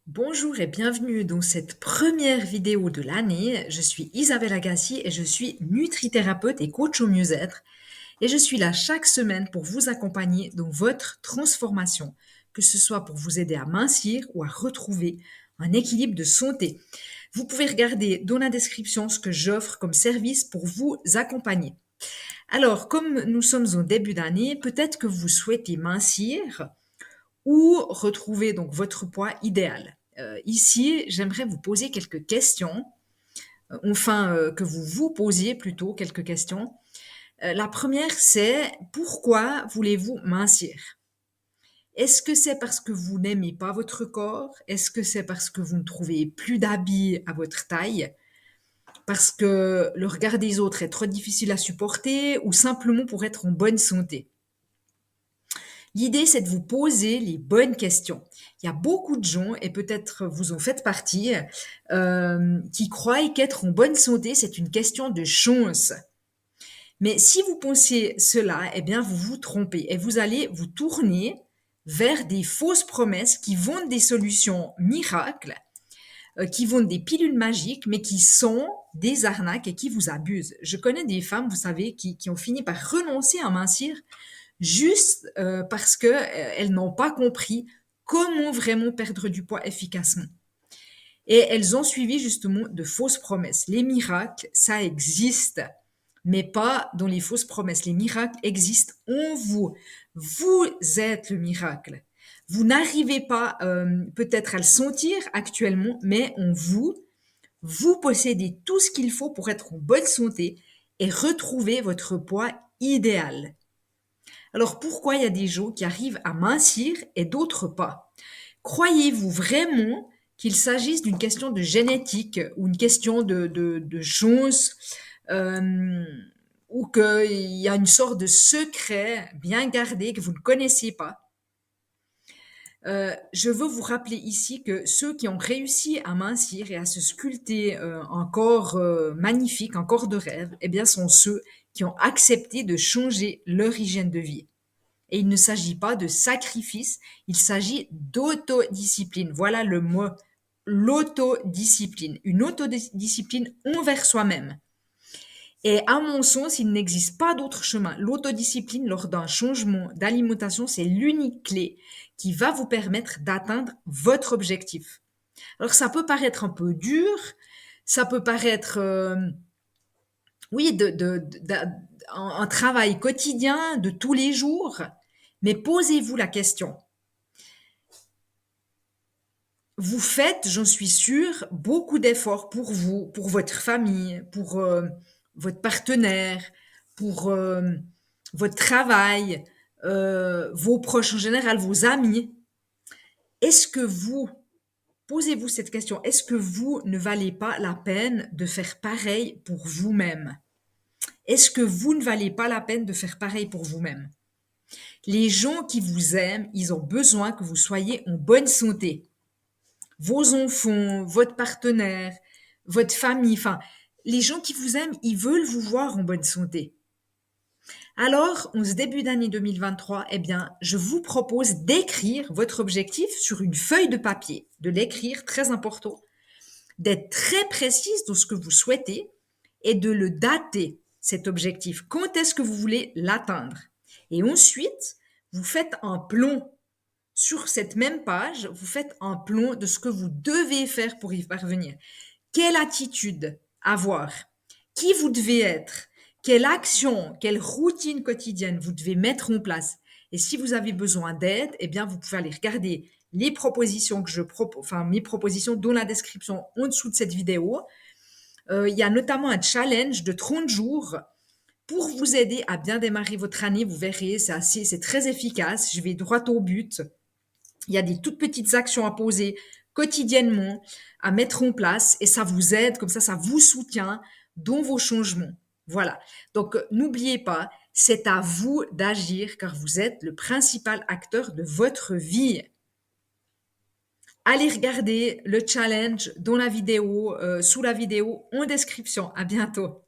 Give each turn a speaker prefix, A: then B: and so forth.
A: Bonjour et bienvenue dans cette première vidéo de l'année. Je suis Isabelle Agassi et je suis nutrithérapeute et coach au mieux-être. Et je suis là chaque semaine pour vous accompagner dans votre transformation, que ce soit pour vous aider à mincir ou à retrouver un équilibre de santé. Vous pouvez regarder dans la description ce que j'offre comme service pour vous accompagner. Alors, comme nous sommes au début d'année, peut-être que vous souhaitez mincir ou retrouver donc votre poids idéal. Ici, j'aimerais vous poser quelques questions, que vous vous posiez plutôt quelques questions. La première, c'est pourquoi voulez-vous mincir? Est-ce que c'est parce que vous n'aimez pas votre corps? Est-ce que c'est parce que vous ne trouvez plus d'habits à votre taille? Parce que le regard des autres est trop difficile à supporter ou simplement pour être en bonne santé? L'idée, c'est de vous poser les bonnes questions. Il y a beaucoup de gens, et peut-être vous en faites partie, qui croient qu'être en bonne santé, c'est une question de chance. Mais si vous pensez cela, eh bien, vous vous trompez et vous allez vous tourner vers des fausses promesses qui vendent des solutions miracles, qui vendent des pilules magiques, mais qui sont des arnaques et qui vous abusent. Je connais des femmes, vous savez, qui ont fini par renoncer à mincir juste parce qu'elles n'ont pas compris comment vraiment perdre du poids efficacement. Et elles ont suivi justement de fausses promesses. Les miracles, ça existe, mais pas dans les fausses promesses. Les miracles existent en vous. Vous êtes le miracle. Vous n'arrivez pas peut-être à le sentir actuellement, mais en vous, vous possédez tout ce qu'il faut pour être en bonne santé et retrouver votre poids idéal. Alors pourquoi il y a des gens qui arrivent à mincir et d'autres pas? Croyez-vous vraiment qu'il s'agisse d'une question de génétique ou une question de chance, euh, ou qu'il y a une sorte de secret bien gardé que vous ne connaissez pas? Je veux vous rappeler ici que ceux qui ont réussi à mincir et à se sculpter un corps magnifique, un corps de rêve, eh bien, sont ceux qui ont accepté de changer leur hygiène de vie. Et il ne s'agit pas de sacrifice, il s'agit d'autodiscipline. Voilà le mot, l'autodiscipline. Une autodiscipline envers soi-même. Et à mon sens, il n'existe pas d'autre chemin. L'autodiscipline lors d'un changement d'alimentation, c'est l'unique clé qui va vous permettre d'atteindre votre objectif. Alors ça peut paraître un peu dur, ça peut paraître, oui, un travail quotidien de tous les jours, mais posez-vous la question. Vous faites, j'en suis sûre, beaucoup d'efforts pour vous, pour votre famille, pour votre partenaire, pour votre travail, vos proches en général, vos amis. Est-ce que vous, posez-vous cette question, est-ce que vous ne valez pas la peine de faire pareil pour vous-même? Est-ce que vous ne valez pas la peine de faire pareil pour vous-même? Les gens qui vous aiment, ils ont besoin que vous soyez en bonne santé. Vos enfants, votre partenaire, votre famille, enfin, les gens qui vous aiment, ils veulent vous voir en bonne santé. Alors, en ce début d'année 2023, eh bien, je vous propose d'écrire votre objectif sur une feuille de papier, de l'écrire, très important, d'être très précise dans ce que vous souhaitez et de le dater, cet objectif. Quand est-ce que vous voulez l'atteindre? Et ensuite, vous faites un plan. Sur cette même page, vous faites un plan de ce que vous devez faire pour y parvenir. Quelle attitude avoir? Qui vous devez être? Quelle action, quelle routine quotidienne vous devez mettre en place? Et si vous avez besoin d'aide, eh bien, vous pouvez aller regarder les propositions que je propose, enfin, mes propositions dans la description en dessous de cette vidéo. Il y a notamment un challenge de 30 jours pour vous aider à bien démarrer votre année. Vous verrez, c'est très efficace. Je vais droit au but. Il y a des toutes petites actions à poser quotidiennement, à mettre en place et ça vous aide, comme ça vous soutient dans vos changements. Voilà. Donc, n'oubliez pas, c'est à vous d'agir car vous êtes le principal acteur de votre vie. Allez regarder le challenge dans la vidéo, sous la vidéo en description. À bientôt.